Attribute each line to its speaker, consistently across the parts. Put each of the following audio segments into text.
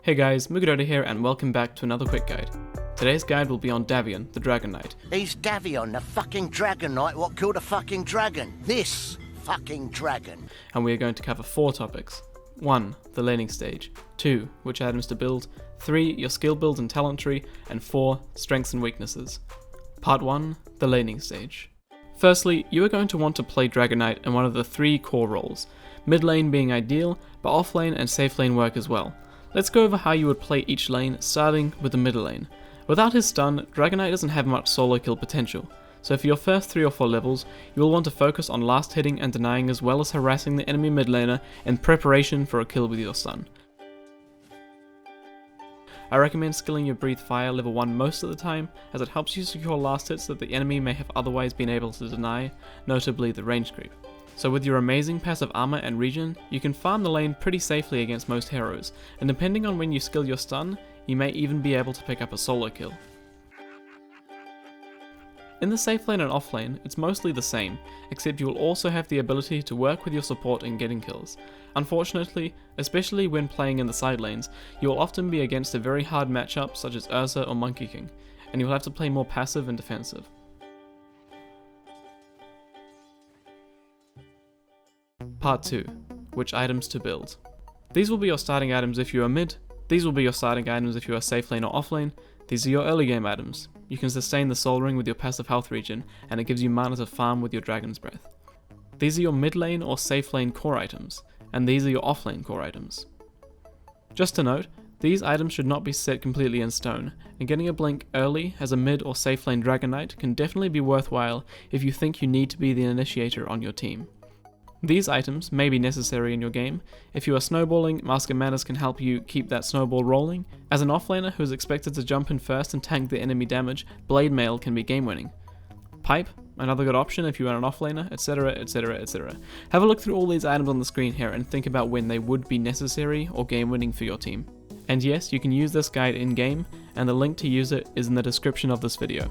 Speaker 1: Hey guys, Mugeh here and welcome back to another quick guide. Today's guide will be on Davion, the Dragon Knight.
Speaker 2: He's Davion, the fucking Dragon Knight what killed a fucking dragon. This fucking dragon.
Speaker 1: And we are going to cover 4 topics. 1. The laning stage. 2. Which items to build. 3. Your skill build and talent tree. And 4. Strengths and weaknesses. Part 1. The laning stage. Firstly, you are going to want to play Dragon Knight in one of the 3 core roles. Mid lane being ideal, but off lane and safe lane work as well. Let's go over how you would play each lane, starting with the mid lane. Without his stun, Dragon Knight doesn't have much solo kill potential, so for your first 3 or 4 levels, you will want to focus on last hitting and denying as well as harassing the enemy mid laner in preparation for a kill with your stun. I recommend skilling your Breathe Fire level 1 most of the time, as it helps you secure last hits that the enemy may have otherwise been able to deny, notably the range creep. So with your amazing passive armor and regen, you can farm the lane pretty safely against most heroes, and depending on when you skill your stun, you may even be able to pick up a solo kill. In the safe lane and off lane, it's mostly the same, except you will also have the ability to work with your support in getting kills. Unfortunately, especially when playing in the side lanes, you will often be against a very hard matchup such as Ursa or Monkey King, and you will have to play more passive and defensive. Part 2. Which items to build. These will be your starting items if you are mid, these will be your starting items if you are safe lane or off lane, these are your early game items. You can sustain the Soul Ring with your passive health regen, and it gives you mana to farm with your Dragon's Breath. These are your mid lane or safe lane core items, and these are your off lane core items. Just to note, these items should not be set completely in stone, and getting a blink early as a mid or safe lane Dragon Knight can definitely be worthwhile if you think you need to be the initiator on your team. These items may be necessary in your game. If you are snowballing, Mask of Madness can help you keep that snowball rolling. As an offlaner who is expected to jump in first and tank the enemy damage, Blade Mail can be game winning. Pipe, another good option if you are an offlaner, etc, etc, etc. Have a look through all these items on the screen here and think about when they would be necessary or game winning for your team. And yes, you can use this guide in game, and the link to use it is in the description of this video.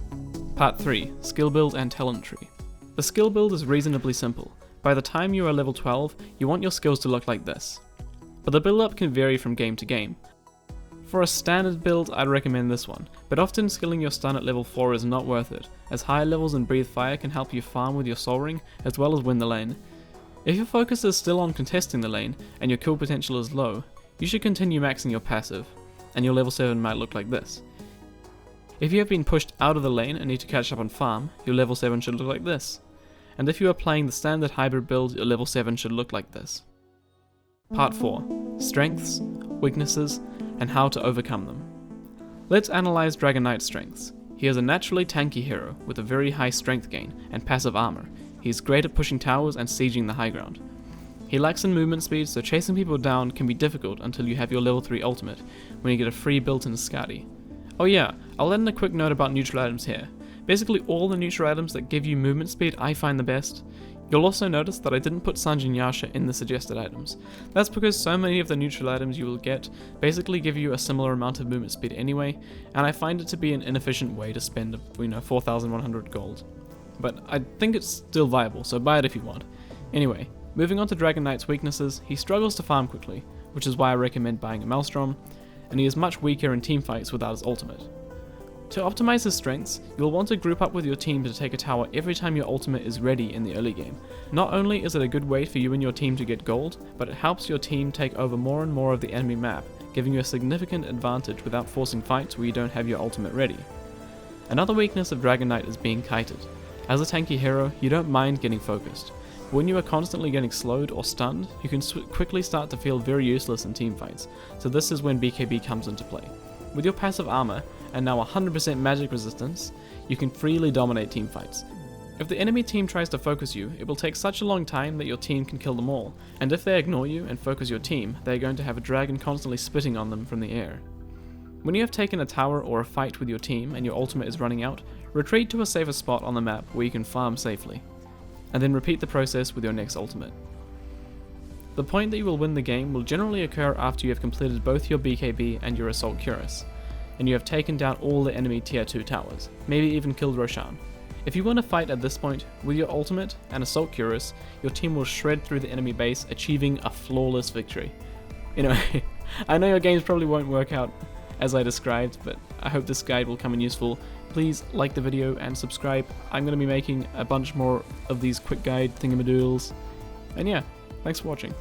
Speaker 1: Part 3. Skill build and talent tree. The skill build is reasonably simple. By the time you are level 12, you want your skills to look like this. But the build up can vary from game to game. For a standard build, I'd recommend this one, but often skilling your stun at level 4 is not worth it, as higher levels in Breathe Fire can help you farm with your Soul Ring, as well as win the lane. If your focus is still on contesting the lane, and your kill potential is low, you should continue maxing your passive, and your level 7 might look like this. If you have been pushed out of the lane and need to catch up on farm, your level 7 should look like this. And if you are playing the standard hybrid build, your level 7 should look like this. Part 4. Strengths, weaknesses, and how to overcome them. Let's analyze Dragon Knight's strengths. He is a naturally tanky hero with a very high strength gain and passive armor. He is great at pushing towers and sieging the high ground. He lacks in movement speed, so chasing people down can be difficult until you have your level 3 ultimate, when you get a free built-in Skadi. Oh yeah, I'll add in a quick note about neutral items here. Basically all the neutral items that give you movement speed I find the best. You'll also notice that I didn't put Sanjin Yasha in the suggested items. That's because so many of the neutral items you will get basically give you a similar amount of movement speed anyway, and I find it to be an inefficient way to spend 4,100 gold. But I think it's still viable, so buy it if you want. Anyway, moving on to Dragon Knight's weaknesses, he struggles to farm quickly, which is why I recommend buying a Maelstrom, and he is much weaker in teamfights without his ultimate. To optimize his strengths, you'll want to group up with your team to take a tower every time your ultimate is ready in the early game. Not only is it a good way for you and your team to get gold, but it helps your team take over more and more of the enemy map, giving you a significant advantage without forcing fights where you don't have your ultimate ready. Another weakness of Dragon Knight is being kited. As a tanky hero, you don't mind getting focused. But when you are constantly getting slowed or stunned, you can quickly start to feel very useless in teamfights, so this is when BKB comes into play. With your passive armor, and now 100% magic resistance, you can freely dominate teamfights. If the enemy team tries to focus you, it will take such a long time that your team can kill them all, and if they ignore you and focus your team, they are going to have a dragon constantly spitting on them from the air. When you have taken a tower or a fight with your team and your ultimate is running out, retreat to a safer spot on the map where you can farm safely, and then repeat the process with your next ultimate. The point that you will win the game will generally occur after you have completed both your BKB and your Assault Cuirass, and you have taken down all the enemy tier 2 towers, maybe even killed Roshan. If you want to fight at this point, with your ultimate and Assault Cuirass, your team will shred through the enemy base, achieving a flawless victory. Anyway, I know your games probably won't work out as I described, but I hope this guide will come in useful. Please like the video and subscribe. I'm going to be making a bunch more of these quick guide thingamadoodles. And yeah, thanks for watching.